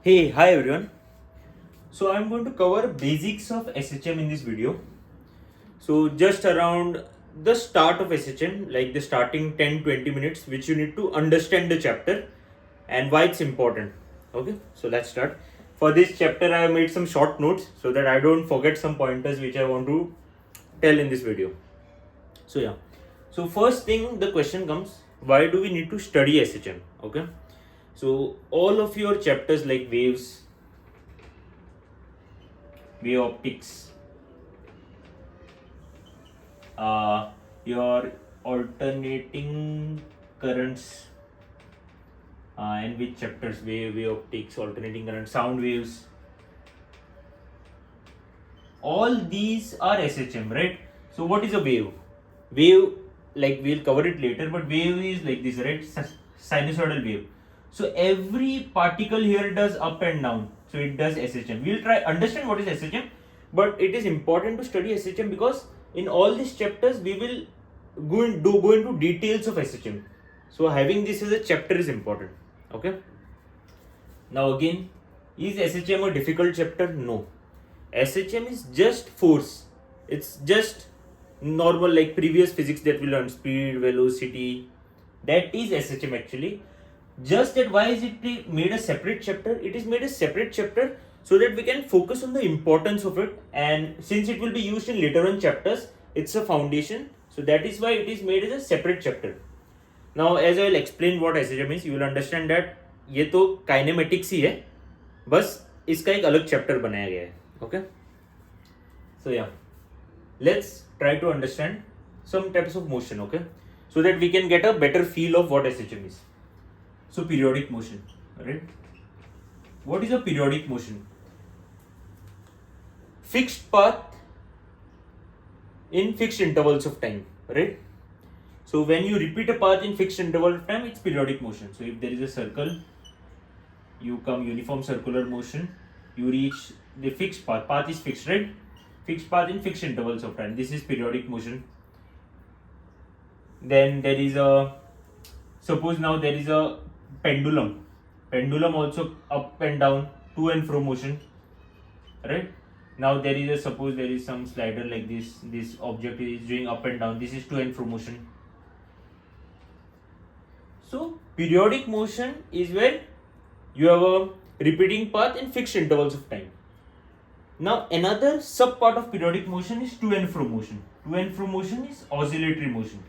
Hey, hi everyone. So I'm going to cover basics of SHM in this video. So just around the start of SHM, like the starting 10-20 minutes, which you need to understand the chapter and why it's important. Okay, so let's start. For this chapter, I have made some short notes so that I don't forget some pointers which I want to tell in this video. So yeah. So first thing, the question comes: why do we need to study SHM? Okay. So all of your chapters like waves, wave optics, uh, your alternating currents, and which chapters, wave optics, alternating current, sound waves, all these are SHM, right? So what is a wave? Wave, like we'll cover it later, but wave is like this, right? Sinusoidal wave. So every particle here does up and down, so it does SHM. We'll try understand what is SHM, but it is important to study SHM because in all these chapters we will go into details of SHM. So having this as a chapter is important. Okay. Now again, is SHM a difficult chapter? No. SHM is just force. It's just normal like previous physics that we learned, speed, velocity. That is SHM actually. Just that why is it made a separate chapter? It is made a separate chapter so that we can focus on the importance of it, and since it will be used in later on chapters, it's a foundation. So that is why it is made as a separate chapter. Now as I will explain what SHM is, you will understand that ये तो kinematics ही है, बस इसका एक अलग chapter बनाया गया है. ओके, सो या let's try to understand some types of motion, okay, so that we can get a better feel of what SHM is. So periodic motion, right? What is a periodic motion? Fixed path in fixed intervals of time, right? So when you repeat a path in fixed interval of time, it's periodic motion. So if there is a circle, you come uniform circular motion, you reach the fixed path is fixed, right? Fixed path in fixed intervals of time, this is periodic motion. Then there is a, suppose now there is a pendulum also up and down, to and fro motion, right? Now there is a, suppose there is some slider like this object is doing up and down, this is to and fro motion. So periodic motion is where you have a repeating path in fixed intervals of time. Now another sub part of periodic motion is to and fro motion. To and fro motion is oscillatory motion.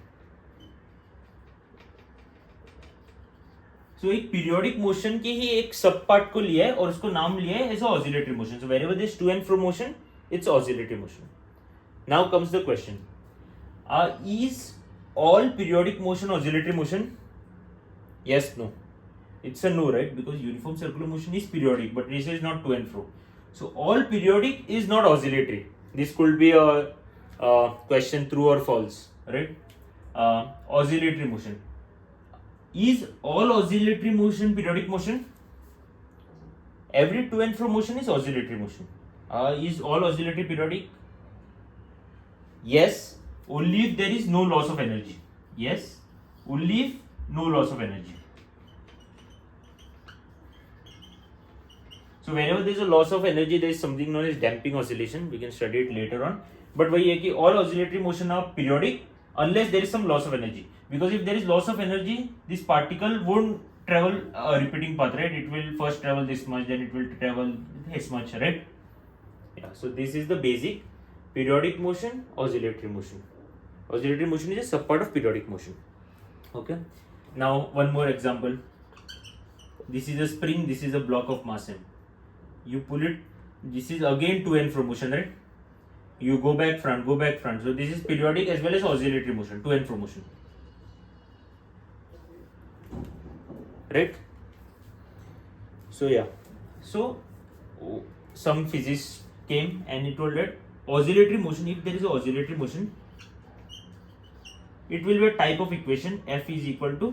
So एक periodic motion के ही एक सब part को लिया है और उसको नाम लिया है as oscillatory motion. So wherever there is to and fro motion, it's oscillatory motion. Now comes the question: is all periodic motion oscillatory motion? Yes, no. It's a no, right? Because uniform circular motion is periodic, but this is not to and fro. So all periodic is not oscillatory. This could be a question, true or false, right? Oscillatory motion. Is all oscillatory motion periodic motion? Every to and fro motion is oscillatory motion. Is all oscillatory periodic? Yes, only if there is no loss of energy. Yes, only if no loss of energy. So whenever there is a loss of energy, there is something known as damping oscillation. We can study it later on. But वही है कि all oscillatory motion are periodic unless there is some loss of energy. Because if there is loss of energy, this particle won't travel a repeating path, right? It will first travel this much, then it will travel this much, right? Yeah. So this is the basic periodic motion, oscillatory motion. Oscillatory motion is a subpart of periodic motion. Okay. Now one more example. This is a spring. This is a block of mass m. You pull it. This is again to and fro motion, right? You go back front, go back front. So this is periodic as well as oscillatory motion, to and fro motion, right? So yeah, so some physicists came and he told that oscillatory motion, if there is a oscillatory motion, it will be a type of equation f is equal to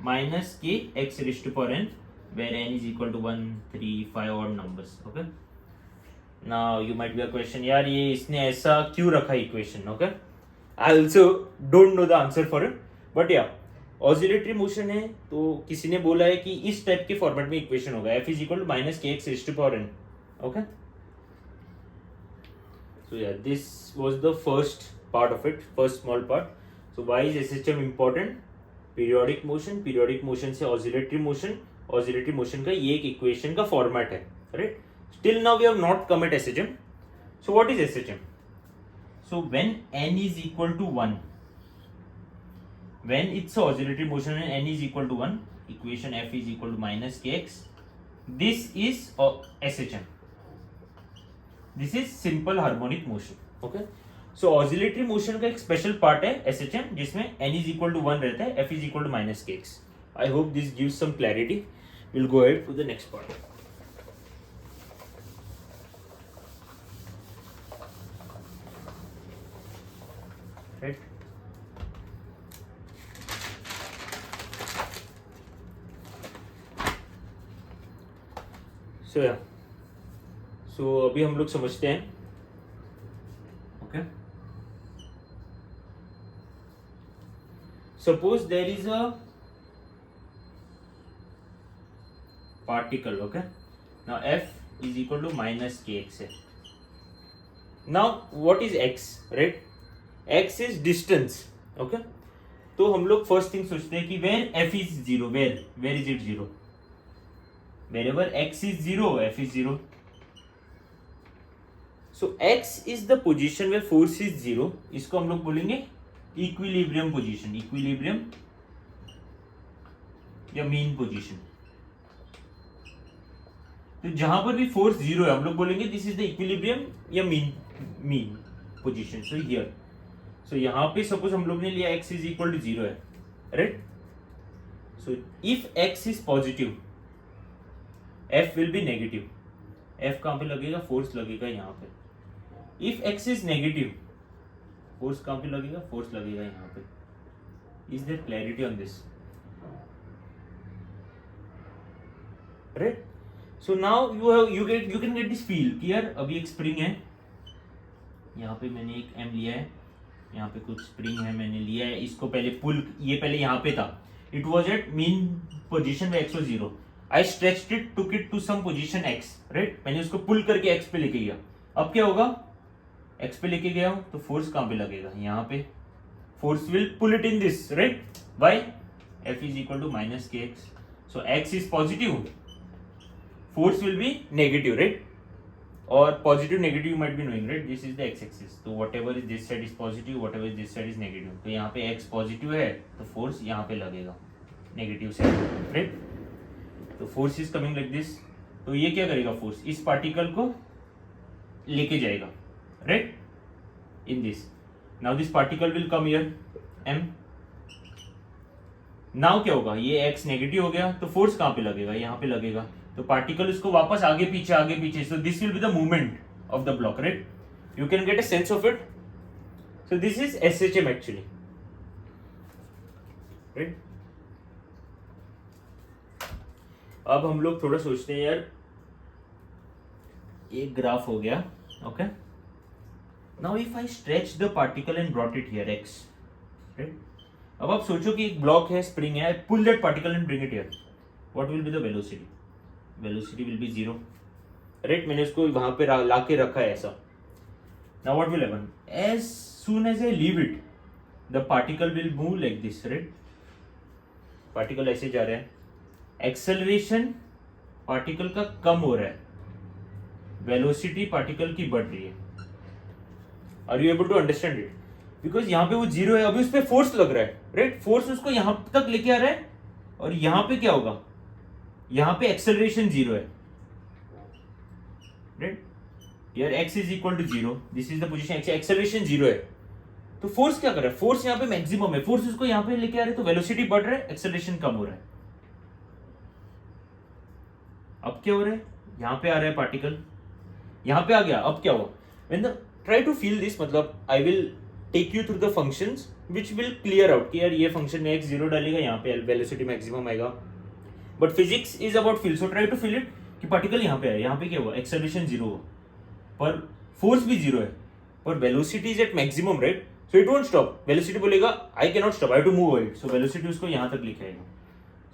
minus k x raised to power n, where n is equal to 1, 3, 5 odd numbers. Okay. Now you might be a question, यार ये इसने ऐसा क्यों रखा equation? Okay, I also don't know the answer for it, but yeah, oscillatory motion है तो किसी ने बोला है कि इस टाइप के फॉर्मेट में इक्वेशन होगा, f is equal to minus K X raise to power n. Okay, so yeah, this was the first part of it, first small part. So why is SHM important? Periodic motion से oscillatory motion का ये एक equation का format है, right? Till now we have not come at SHM. So what is SHM? So when n is equal to 1, when it's a oscillatory motion and n is equal to 1, equation f is equal to minus kx, this is SHM. This is simple harmonic motion. Okay, so oscillatory motion का एक special part है SHM जिसमें n is equal to 1 रहता है, f is equal to minus K X. I hope this gives some clarity. Will go ahead to the next part. Right, so अभी हम लोग समझते हैं. Okay, suppose there is a particle. Okay, now f is equal to minus K X है. Now what is x, right? x is distance. Okay, तो हम लोग first thing सोचते हैं कि where f is zero, where is it zero? Wherever x is 0, f is 0. So x is the position where force is 0. इसको हम लोग बोलेंगे इक्विलिब्रियम पोजीशन, इक्विलिब्रियम या मीन पोजीशन. तो जहां पर भी फोर्स 0 है हम लोग बोलेंगे दिस इज द इक्विलिब्रियम या मीन पोजीशन. सो हियर, सो यहाँ पे सपोज हम लोग ने लिया x इज इक्वल टू 0 है, right? So if x is positive, f will be negative. f कहाँ पे लगेगा? फोर्स लगेगा यहाँ पे. if x is negative, force कहाँ पे लगेगा? फोर्स लगेगा यहाँ पे. is there clarity on this? right? so now you can get this feel कि यार अभी एक स्प्रिंग है, यहाँ पे मैंने एक m लिया है, यहाँ पे कुछ स्प्रिंग है मैंने लिया है, इसको पहले पुल, ये पहले यहाँ पे था, it was at mean position में x was 0. I stretched it, took it to some position x, right? मैंने उसको पुल करके x पे लेके गया. अब क्या होगा? x पे लेके गया हूं तो फोर्स कहां पे लगेगा? यहाँ पे. Force will pull it in this, right? Why? f is equal to minus kx. So x is positive, force will be negative, right? Or positive negative you might be knowing, right? This is the x-axis. तो whatever is this side is positive, whatever is this side is negative. तो यहाँ पे x positive है तो force यहाँ पे लगेगा negative side, right? तो force is coming like this. तो ये क्या करेगा? फोर्स इस पार्टिकल को लेके जाएगा, right? In this. Now this particle will come here m. Now क्या होगा? ये x नेगेटिव हो गया तो फोर्स कहां पे लगेगा? यहाँ पे लगेगा. तो पार्टिकल इसको वापस आगे पीछे. So this will be the movement of the block, right? You can get a sense of it. So this is SHM actually, right? अब हम लोग थोड़ा सोचते हैं यार, एक ग्राफ हो गया. Okay, now if I stretch the particle and brought it here x, right? अब आप सोचो कि एक ब्लॉक है, स्प्रिंग है, pull that particle and bring it here. What will be the velocity? Velocity will be 0, right? मैंने उसको वहां पे लाके रखा है ऐसा. Now what will happen? As soon as I leave it, the particle will move like this, right? Particle ऐसे जा रहा है, एक्सेलरेशन पार्टिकल का कम हो रहा है, वेलोसिटी पार्टिकल की बढ़ रही है. Are you able to understand it? Because यहाँ पे वो 0 है, अभी उस पर फोर्स लग रहा है, राइट? फोर्स उसको यहाँ तक लेके आ रहा है और यहाँ पे क्या होगा? यहाँ पे एक्सेलरेशन 0 है, राइट? यार x is equal to 0, this is the position x, acceleration 0 है. तो फोर्स क्या कर रहा है? फोर्स यहाँ पे मैक्सिमम है, फोर्स उसको यहाँ पे लेके आ रहा है तो वेलोसिटी बढ़ रहा है, एक्सेलरेशन कम हो रहा है. अब क्या हो रहा है? यहाँ पे आ रहा है पार्टिकल, यहाँ पे आ गया. अब क्या हुआ? When the try to feel this, मतलब I will take you through the functions which will clear out कि यार ये फंक्शन में x 0 डालेगा, यहाँ पे वेलोसिटी मैक्सिमम आएगा. But physics is about feel, so try to feel it कि पार्टिकल यहाँ पे आया, यहाँ पे क्या हुआ? एक्सेलरेशन 0 हुआ, पर फोर्स भी 0 है, पर velocity is at maximum, right? So it won't stop, velocity बोलेगा I can not stop, I have to move it, so velocity उसको यहां तक लिखाएगा.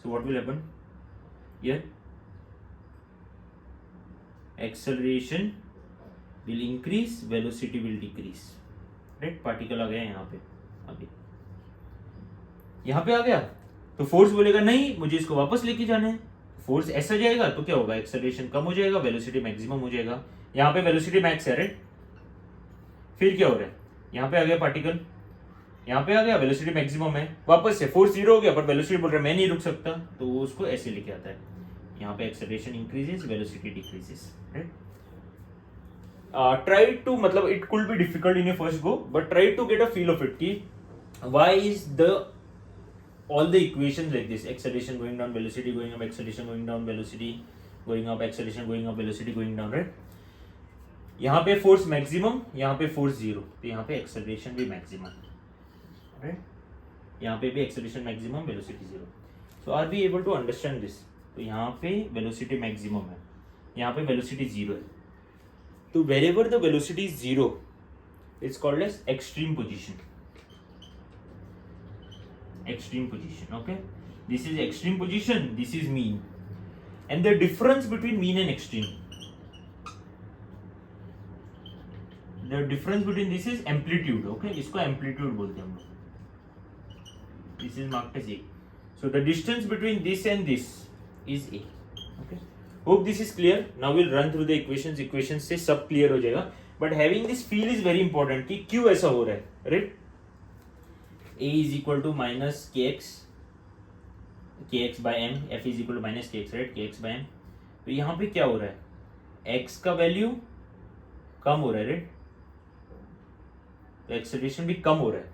So what will happen here, acceleration will increase, velocity will decrease. Right, particle आ गया यहाँ पे, अभी यहाँ पे आ गया. तो फोर्स बोलेगा नहीं मुझे इसको वापस लेके जाना है, फोर्स ऐसा जाएगा तो क्या होगा, एक्सेलरेशन कम हो जाएगा, वेलोसिटी मैक्सिमम हो जाएगा. यहाँ पे वेलोसिटी मैक्स है. राइट, फिर क्या हो रहा है, यहाँ पे आ गया पार्टिकल, यहाँ पे आ गया, वेलोसिटी मैक्सिमम है, वापस से फोर्स जीरो हो गया, पर वेलोसिटी बोल रहा है मैं नहीं रुक सकता, तो वो उसको ऐसे लेके आता है. यहाँ पे acceleration increases, velocity decreases. Right, try to, मतलब it could be difficult in your first go, but try to get a feel of it कि why is the all the equations like this, acceleration going down, velocity going up, acceleration going down, velocity going up, acceleration going up, velocity going down. Right, यहाँ पे force maximum, यहाँ पे force zero, तो यहाँ पे acceleration भी maximum. Right, यहाँ पे भी acceleration maximum, velocity zero. So are we able to understand this. तो यहाँ पे वेलोसिटी मैक्सिमम है, यहाँ पे वेलोसिटी जीरो है. तो wherever the velocity is zero, it's called as extreme position. Extreme position, okay. This is extreme position, this is mean, and the difference between mean and extreme, the difference between this is amplitude, okay. इसको amplitude बोलते हैं हम लोग. This is marked as A. So the distance between this and this is A, okay. Hope this is clear. Now we'll run through the equations. Equations से सब clear हो जाएगा. But having this feel is very important कि क्यों ऐसा हो रहा है, right? A is equal to minus kx by m, f is equal to minus kx, right, kx by m. तो यहाँ पे क्या हो रहा है, x का वैल्यू कम हो रहा है, राइट, तो एक्सेलरेशन भी कम हो रहा है.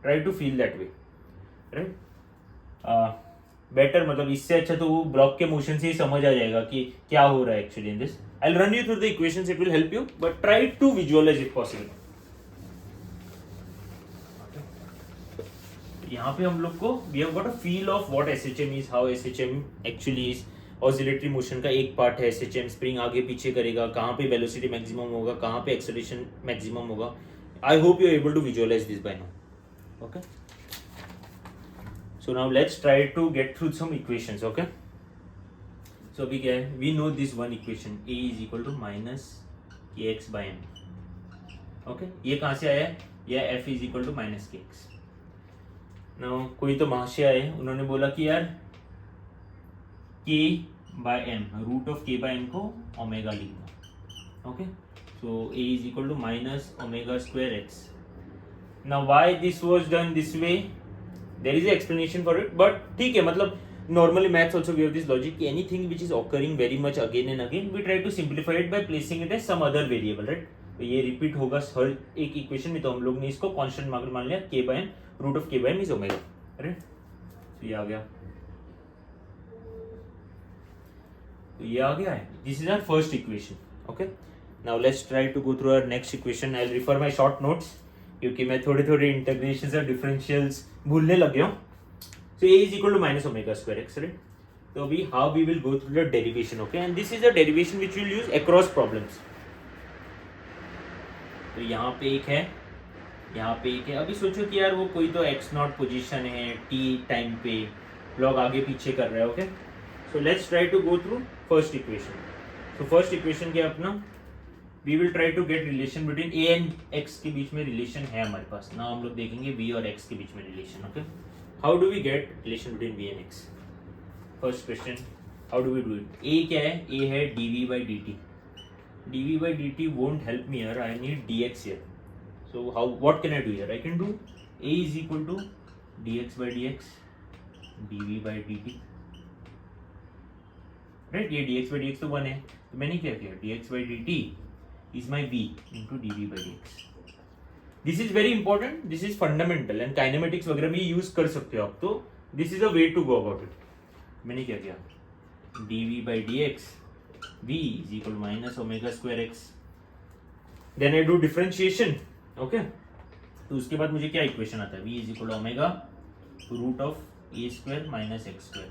Try to feel that way, right. Better, मतलब इससे अच्छा तो वो ब्लॉक के मोशन से ही समझ आ जाएगा कि क्या हो रहा है actually in this. I will run you through the equations, it will help you, but try to visualize if possible. यहाँ पे हम लोग को we have got a feel of what SHM is, how SHM actually is. Oscillatory motion का एक part है SHM, spring आगे पीछे करेगा, कहाँ पे वेलोसिटी मैक्सिमम होगा, कहाँ पे एक्सेलरेशन मैक्सिमम होगा. I hope you are able to visualise this by now, okay. So now let's try to get through some equations, okay. So अभी क्या है, we know this one equation, a is equal to minus kx by m, okay. ये कहाँ से आया है, यह f is equal to minus kx. Now, कोई तो महाशय आए, उन्होंने बोला कि यार k by m, root of k by m को ओमेगा लिखना, okay. So a is equal to minus omega square x. Now why this was done this way, there is explanation for it, but ठीक है, मतलब normally maths also we have this logic कि anything which is occurring very much again and again, we try to simplify it by placing it as some other variable, right. तो ये repeat होगा हर एक equation में, तो हम लोग ने इसको कांस्टेंट मान लिया, k by m, root of k by m is omega, right. तो ये आ गया, तो ये आ गया है. This is our first equation, okay. Now let's try to go through our next equation. I will refer my short notes, क्योंकि मैं थोड़े इंटीग्रेशंस और डिफरेंशियल्स भूलने लग गया हूँ. So a is equal to minus omega square x, right. तो अभी how we will go through the derivation, okay. And this is a derivation which we will use across problems. तो यहाँ पे एक है, यहाँ पे एक है. अभी सोचो कि यार वो कोई तो x नॉट पोजीशन है, t टाइम पे लॉग आगे पीछे कर रहा है, okay. So let's try to go through first equation. So first equation क्या अपना, we will try to get relation between a and x के बीच में रिलेशन है हमारे पास ना. हम लोग देखेंगे v और x के बीच में relation, okay. How do we get relation between v and x. First question, how do we do it. a क्या है, a है dv by dt. dv by dt won't help me here, I need dx here. So what can I do here? I can do a is equal to dx by dx, dv by dt, right. ये dx by dx तो 1 है, तो मैंने क्या किया, dx by dt is my v into dv by dx. This is very important, this is fundamental and kinematics वगैरह भी use कर सकते हो आप. तो this is a way to go about it. मैंने क्या किया, dv by dx v is equal to minus omega square x. Then I do differentiation, okay. तो उसके बाद मुझे क्या इक्वेशन आता है, v is equal to omega root of a square minus x square.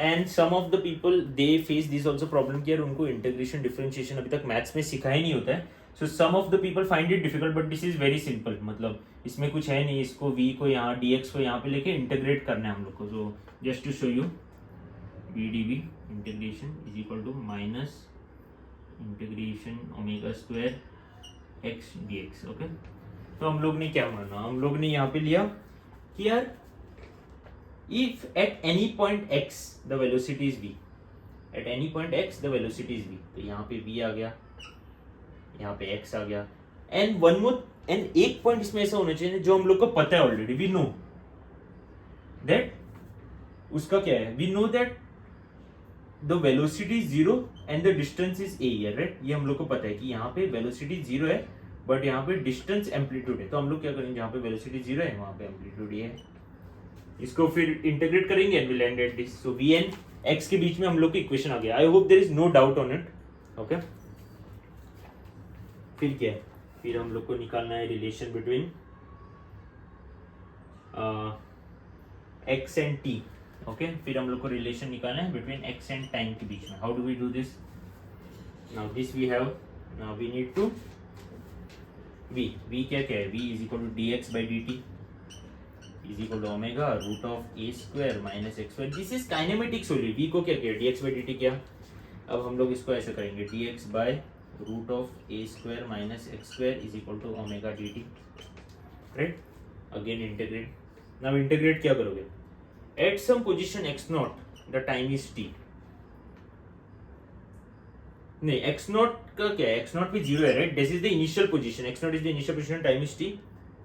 And some of the people they face this also problem कि यार उनको इंटीग्रेशन डिफरेंशिएशन अभी तक मैथ्स में सिखाया नहीं होता है. So some of the people find it difficult but this is very simple. मतलब इसमें कुछ है नहीं, इसको v को यहाँ dx को यहाँ पे लेके इंटीग्रेट करना है हम लोग को. So just to show you v dv integration is equal to minus integration omega square x dx. Okay, तो हम लोग ने क्या माना, हम लोग ने यहाँ पे लिया कि यार if at any point x the velocity is v, at any point x the velocity is v, तो यहाँ पे v आ गया, यहाँ पे x आ गया, and one more and एक पॉइंट इसमें ऐसा होना चाहिए जो हम लोग को पता है ऑलरेडी, we know that उसका क्या है, we know that the velocity is zero and the distance is a here, right? ये हम लोग को पता है कि यहाँ पे velocity zero है बट यहाँ पे डिस्टेंस एम्पलीट्यूड है. तो हम लोग क्या करेंगे, जहाँ पे वेलोसिटी जीरो है वहाँ पे एम्पलीट्यूड ये है, इसको फिर इंटीग्रेट करेंगे and will and at this. So v and x के बीच में हम लोग की इक्वेशन आ गया. I hope there is no doubt on it. Okay, फिर क्या है, फिर हम लोग को निकालना है relation between x and t. Okay, फिर हम लोग को रिलेशन निकालना है बिटवीन x एंड टाइम के बीच में. How do we do this? Now this we have, now we need to v क्या है, v is equal to dx by dt is equal to omega root of a square minus x square. This is kinematics only. v को क्या किया, dx by dt किया. अब हम लोग इसको ऐसे करेंगे, dx by root of a square minus x square is equal to omega dt, right. Again integrate. Now integrate क्या करोगे, at some position x naught the time is t. नहीं, x नॉट का क्या है, x नॉट भी zero है, right. This is the initial position, x naught is the initial position, time is t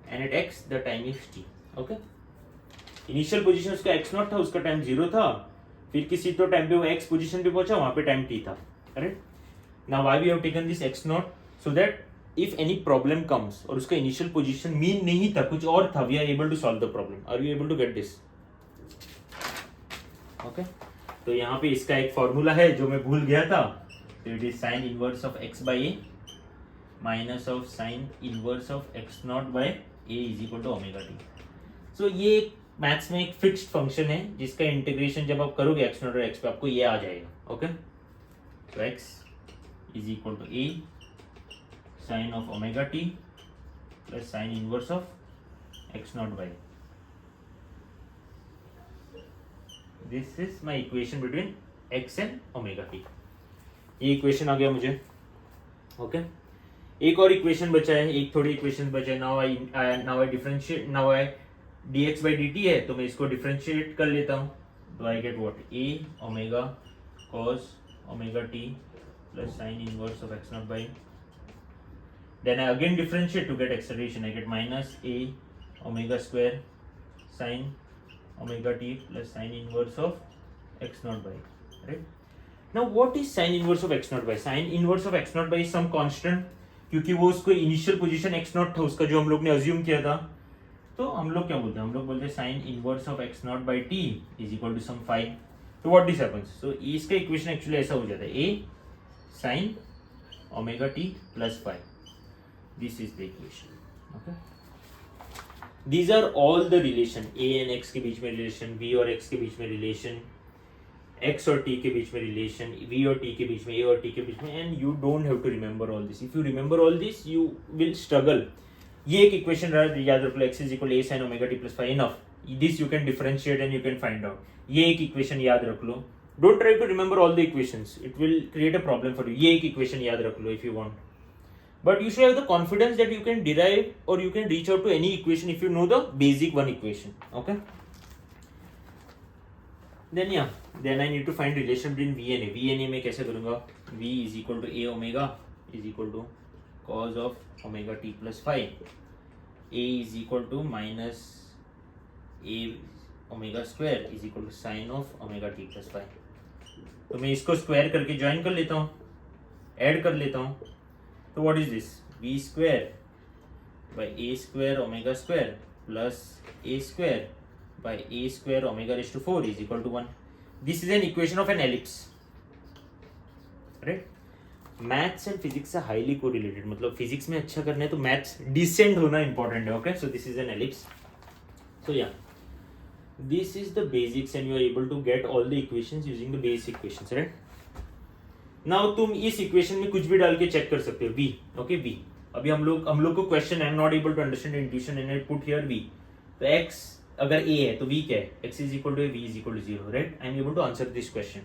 and at x the time is t. Okay, initial position उसका x not था, उसका time zero था, फिर किसी तो time पे वो x पोजीशन पे पहुंचा, वहां पे टाइम t था, right. Now why we have taken this x naught, so that if any problem comes और उसका इनिशियल पोजीशन मीन नहीं था, कुछ और था, we are able to solve the problem. Are you able to get this? Okay, तो यहाँ पे इसका एक फॉर्मूला है जो मैं भूल गया था. तो it is sine inverse of x by A minus of sine inverse of x naught by A is equal to omega T. So ये मैथ्स में एक फिक्स्ड फंक्शन है जिसका इंटीग्रेशन जब आप करोगे x नॉट और x पे आपको ये आ जाएगा. ओके, तो x is equal to a sine of omega t plus sine inverse of x naught by. This is my equation between x and omega t. ये इक्वेशन आ गया मुझे. ओके, एक और इक्वेशन बचा है, एक थोड़ी इक्वेशन बचा है. Now I differentiate, now I dx by dt है, तो मैं इसको डिफरेंशिएट कर लेता हूँ. तो I get what, a omega cos omega t plus sine inverse of x naught by. Then I again differentiate to get acceleration. I get minus a omega square sine omega t plus sine inverse of x naught by, right. Now what is sin inverse of x naught by? Sin inverse of x naught by is some constant, क्योंकि वो उसको initial position x naught था उसका जो हम लोग ने assume किया था. तो हम लोग क्या बोलते हैं, हम लोग बोलते हैं sin inverse of x naught by t is equal to some phi. तो what this happens? So इसका इक्वेशन एक्चुअली ऐसा हो जाता है, a sin omega t plus phi. This is the equation. Okay. These are all the relation, a and x के बीच में relation, b और x के बीच में रिलेशन, x और t के बीच में रिलेशन, v और t के बीच में, a और t के बीच में. And you don't have to remember all this. If you remember all this you will struggle. ये एक इक्वेशन याद रख लो, x is equal a sin omega t plus phi. Enough, this you can differentiate and you can find out. ये एक equation याद रख लो. Don't try to remember all the equations, it will create a problem for you. ये एक equation याद रख लो if you want, but you should have the confidence that you can derive or you can reach out to any equation if you know the basic one equation. Okay, then I need to find relation between v and a. v and a मैं कैसे करूँगा, v is equal to a omega is equal to cos of omega t plus phi. a is equal to minus a omega square is equal to sin of omega t plus phi. तो मैं इसको square करके join कर लेता हूँ, add कर लेता हूँ. तो what is this? v square by a square omega square plus a square by a square omega raised to 4 is equal to 1. This is an equation of an ellipse, right? Maths and physics से highly correlated, मतलब physics में अच्छा करना है तो maths decent होना important है. Okay, so this is an ellipse. So yeah this is the basics and you are able to get all the equations using the basic equations, right. Now तुम इस equation में कुछ भी डाल के check कर सकते हो v, ओके v। अभी हम लोग को question, I am not able to understand intuition and I put here v। तो x अगर a है तो v क्या है, x is equal to v is equal to 0, right. I am able to answer this question.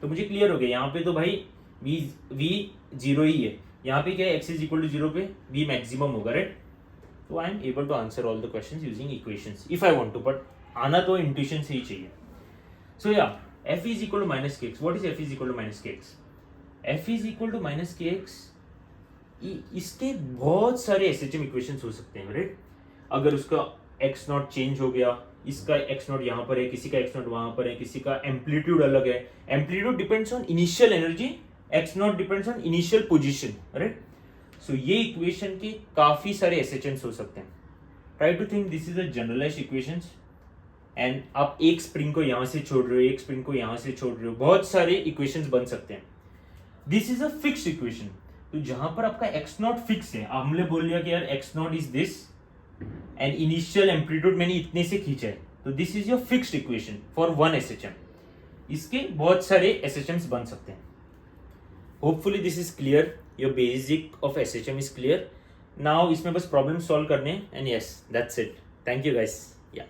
तो मुझे clear हो गया यहाँ पे, तो भाई v 0 ही है, यहाँ पे क्या है, x इज इक्वल टू 0 पे v मैक्सिमम होगा, राइट। तो I am able to answer all the questions using equations if I want to, but आना तो इंट्यूशन से ही चाहिए। सो या f is equal to minus kx। What is f is equal to minus kx? f is equal to minus kx, इसके बहुत सारे SHM equations हो सकते हैं, राइट। अगर उसका x नॉट चेंज हो गया, इसका x नॉट यहाँ पर है, किसी का x नॉट वहां पर है, किसी का एम्पलीट्यूड अलग है, amplitude depends on initial energy, x naught depends on initial position, right. So ये इक्वेशन के काफी सारे SHMs हो सकते हैं। Try to think this is a generalised equations, and आप एक स्प्रिंग को यहां से छोड़ रहे हो, एक स्प्रिंग को यहां से छोड़ रहे हो, बहुत सारे इक्वेशंस बन सकते हैं। This is a fixed equation, तो जहां पर आपका x नॉट फिक्स है, हमने बोल लिया कि यार x naught is this and initial amplitude मैंने इतने से खींचा है, तो this is your fixed equation for one SHM। इसके बहुत सारे SHMs बन सकते हैं। Hopefully this is clear, your basic of SHM is clear. Now इसमें बस प्रॉब्लम सॉल्व करने, and yes that's it. Thank you guys. या